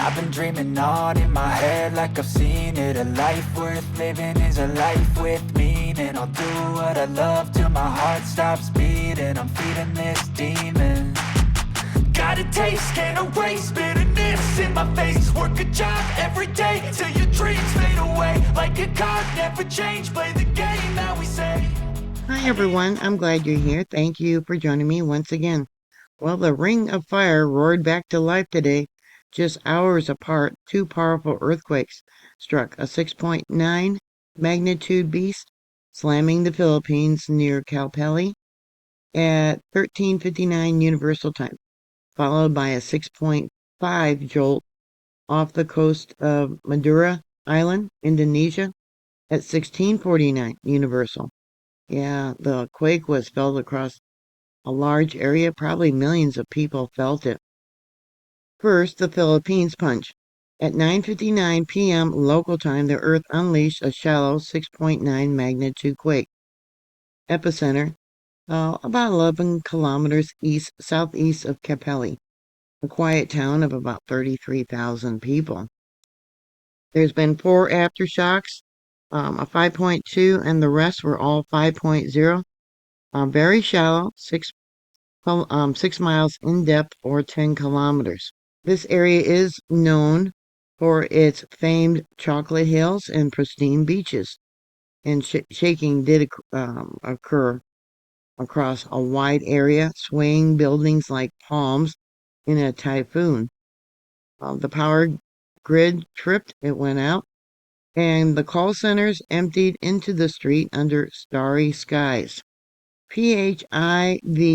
I've been dreaming on in my head like I've seen it. A life worth living is a life with meaning. I'll do what I love till my heart stops beating. I'm feeding this demon. Got a taste, can't erase bitterness in my face. Work a job every day till your dreams fade away. Like a card, never change, play the game that we say. Hi everyone, I'm glad you're here. Thank you for joining me once again. Well, the Ring of Fire roared back to life today. Just hours apart, two powerful earthquakes struck a 6.9 magnitude beast, slamming the Philippines near Calape at 13:59 Universal Time, followed by a 6.5 jolt off the coast of Madura Island, Indonesia, at 16:49 Universal. Yeah, the quake was felt across a large area. Probably millions of people felt it. First, the Philippines punch. At 9:59 p.m. local time, the Earth unleashed a shallow 6.9 magnitude quake. Epicenter, about 11 kilometers southeast of Capelli, a quiet town of about 33,000 people. There's been 4 aftershocks, a 5.2, and the rest were all 5.0. Very shallow, 6 miles in depth or 10 kilometers. This area is known for its famed chocolate hills and pristine beaches, and shaking did occur across a wide area, swaying buildings like palms in a typhoon. The power grid tripped, it went out, and the call centers emptied into the street under starry skies. PHIVOLCS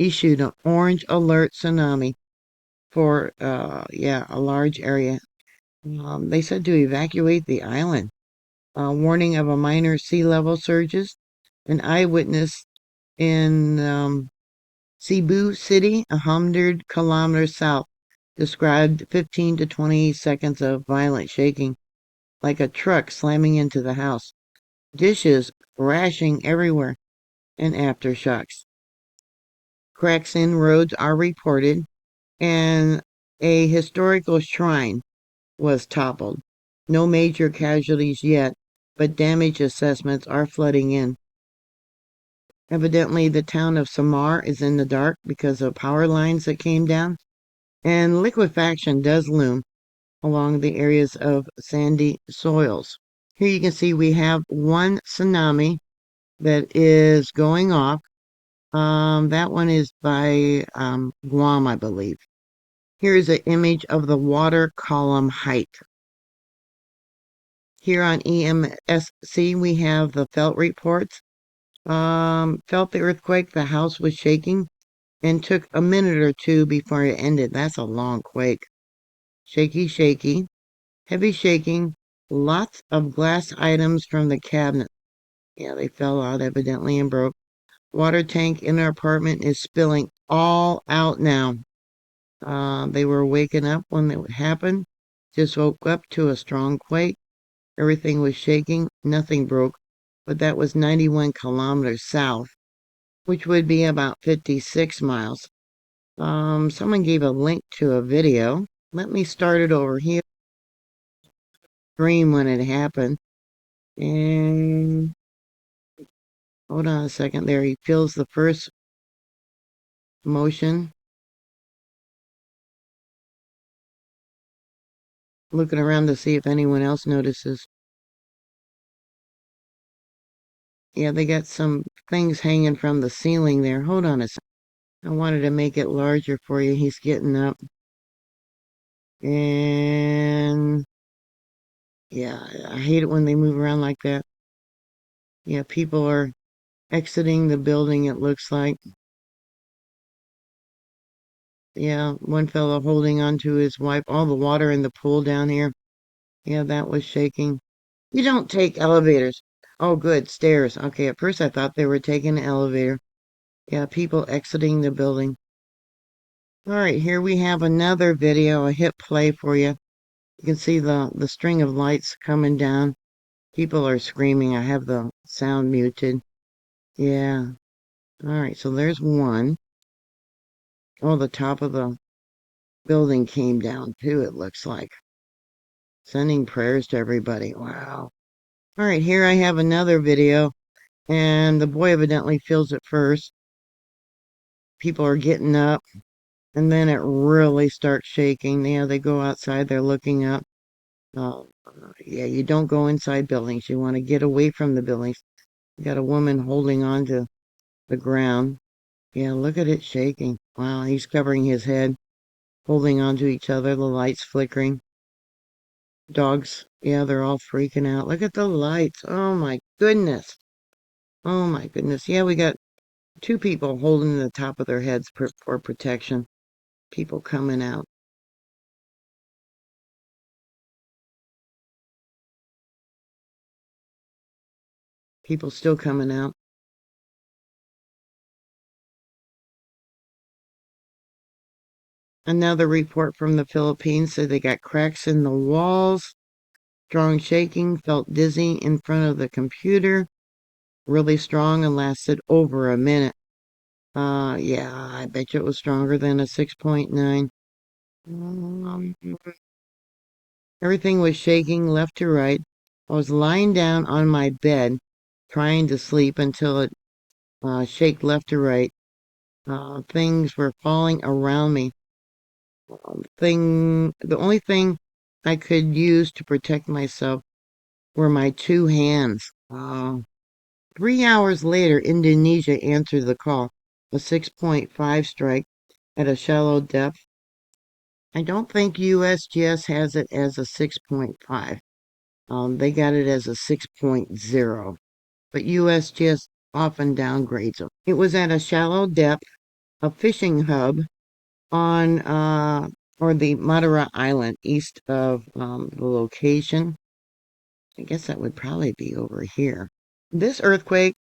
issued an orange alert tsunami for, a large area. They said to evacuate the island. Warning of a minor sea level surges. An eyewitness in Cebu City, 100 kilometers south, described 15 to 20 seconds of violent shaking, like a truck slamming into the house. Dishes crashing everywhere, and aftershocks. Cracks in roads are reported, and a historical shrine was toppled. No major casualties yet, but damage assessments are flooding in. Evidently, the town of Samar is in the dark because of power lines that came down, and liquefaction does loom along the areas of sandy soils. Here you can see we have one tsunami that is going off. That one is by Guam, I believe. Here's an image of the water column height. Here on EMSC, we have the felt reports. Felt the earthquake, the house was shaking, and took a minute or two before it ended. That's a long quake. Shaky, shaky, heavy shaking, lots of glass items from the cabinet. Yeah, they fell out evidently and broke. Water tank in our apartment is spilling all out now. They were waking up when it happened. Just woke up to a strong quake. Everything was shaking. Nothing broke. But that was 91 kilometers south, which would be about 56 miles. Someone gave a link to a video. Let me start it over here. Scream when it happened. And hold on a second there. He feels the first motion. Looking around to see if anyone else notices. Yeah, they got some things hanging from the ceiling there. Hold on a second. I wanted to make it larger for you. He's getting up. And yeah, I hate it when they move around like that. Yeah, people are exiting the building, it looks like. Yeah, one fellow holding on to his wife. All the water in the pool down here. Yeah, that was shaking. You don't take elevators. Oh, good, stairs. Okay, at first I thought they were taking an elevator. Yeah, people exiting the building. All right, here we have another video. I hit play for you. You can see the string of lights coming down. People are screaming. I have the sound muted. Yeah. All right, so there's one. Oh, the top of the building came down too, it looks like. Sending prayers to everybody. Wow. All right, here I have another video, and the boy evidently feels it first. People are getting up, and then it really starts shaking. Yeah, they go outside, they're looking up. Uh, yeah, you don't go inside buildings. You want to get away from the buildings. You got a woman holding on to the ground. Yeah, look at it shaking. Wow, he's covering his head, holding on to each other, the lights flickering. Dogs, yeah, they're all freaking out. Look at the lights. Oh my goodness. Oh my goodness. Yeah, we got two people holding the top of their heads for protection. People coming out. People still coming out. Another report from the Philippines said they got cracks in the walls. Strong shaking, felt dizzy in front of the computer. Really strong and lasted over a minute. Yeah, I bet you it was stronger than a 6.9. Everything was shaking left to right. I was lying down on my bed, trying to sleep until it shaked left to right. Things were falling around me. The only thing I could use to protect myself were my two hands. 3 hours later, Indonesia answered the call, a 6.5 strike at a shallow depth. I don't think USGS has it as a 6.5. They got it as a 6.0, but USGS often downgrades them. It was at a shallow depth, a fishing hub on or the Madura Island east of the location. I guess that would probably be over here. This earthquake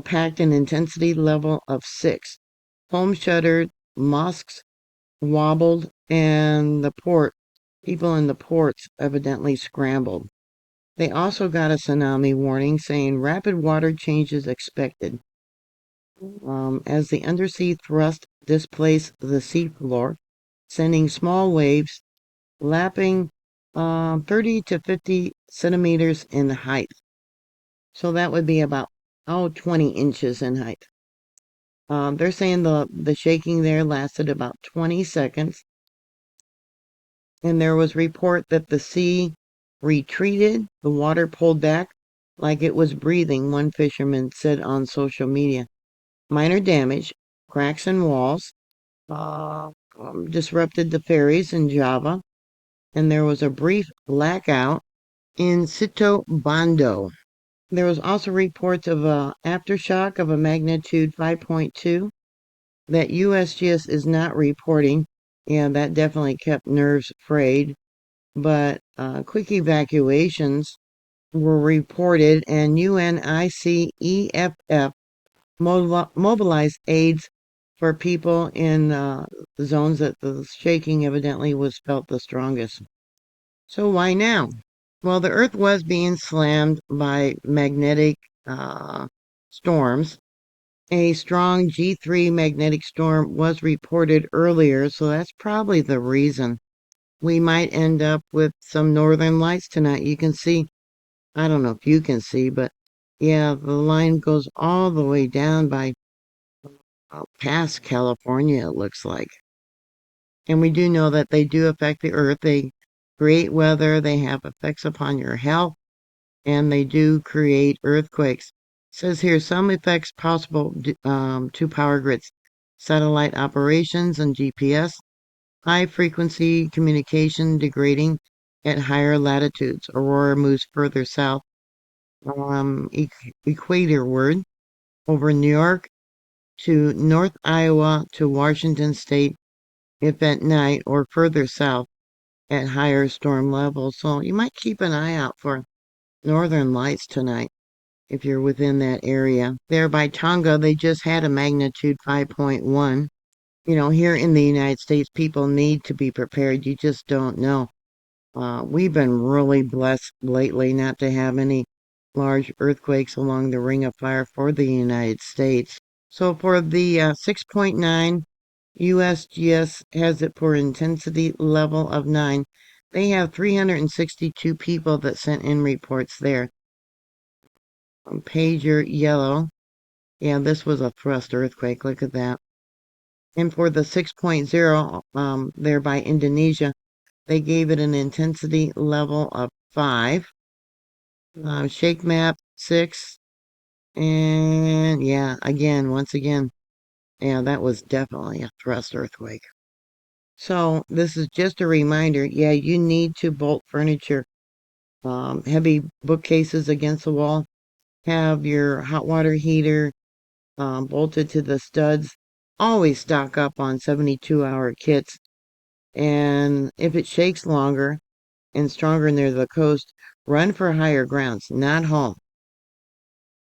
packed an intensity level of 6. Homes shuttered, mosques wobbled, and people in the ports evidently scrambled. They also got a tsunami warning saying rapid water changes expected. As the undersea thrust displaced the seafloor, sending small waves lapping 30 to 50 centimeters in height. So that would be about 20 inches in height. They're saying the shaking there lasted about 20 seconds. And there was report that the sea retreated, the water pulled back like it was breathing, one fisherman said on social media. Minor damage, cracks in walls, disrupted the ferries in Java, and there was a brief blackout in Sito Bondo. There was also reports of a aftershock of a magnitude 5.2 that USGS is not reporting. Yeah, that definitely kept nerves frayed. But quick evacuations were reported, and UNICEFF mobilized aids for people in zones that the shaking evidently was felt the strongest. So why now? Well, the Earth was being slammed by magnetic storms. A strong G3 magnetic storm was reported earlier, so that's probably the reason. We might end up with some northern lights tonight. You can see, I don't know if you can see, but yeah, the line goes all the way down by past California, it looks like. And we do know that they do affect the earth. They create weather, they have effects upon your health, and they do create earthquakes. It says here some effects possible to power grids, satellite operations and GPS, high frequency communication degrading at higher latitudes. Aurora moves further south, equatorward over New York to North Iowa to Washington State, if at night, or further south at higher storm levels. So you might keep an eye out for northern lights tonight if you're within that area. There by Tonga, they just had a magnitude 5.1. You know, here in the United States, people need to be prepared. You just don't know. We've been really blessed lately not to have any large earthquakes along the Ring of Fire for the United States. So for the 6.9, USGS has it for intensity level of 9. They have 362 people that sent in reports there. Pager yellow. Yeah, this was a thrust earthquake. Look at that. And for the 6.0 there by Indonesia, they gave it an intensity level of 5. Shake map 6. And yeah, once again, yeah, that was definitely a thrust earthquake. So this is just a reminder. Yeah, you need to bolt furniture, heavy bookcases against the wall. Have your hot water heater bolted to the studs. Always stock up on 72-hour kits. And if it shakes longer and stronger near the coast, run for higher grounds, not home.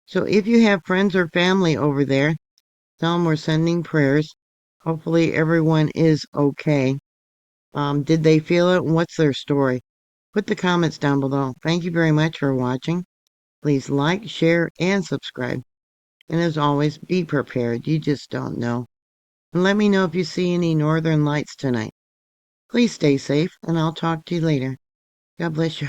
So if you have friends or family over there, tell them we're sending prayers. Hopefully everyone is okay. Did they feel it? What's their story? Put the comments down below. Thank you very much for watching. Please like, share, and subscribe. And as always, be prepared. You just don't know. And let me know if you see any northern lights tonight. Please stay safe, and I'll talk to you later. God bless you.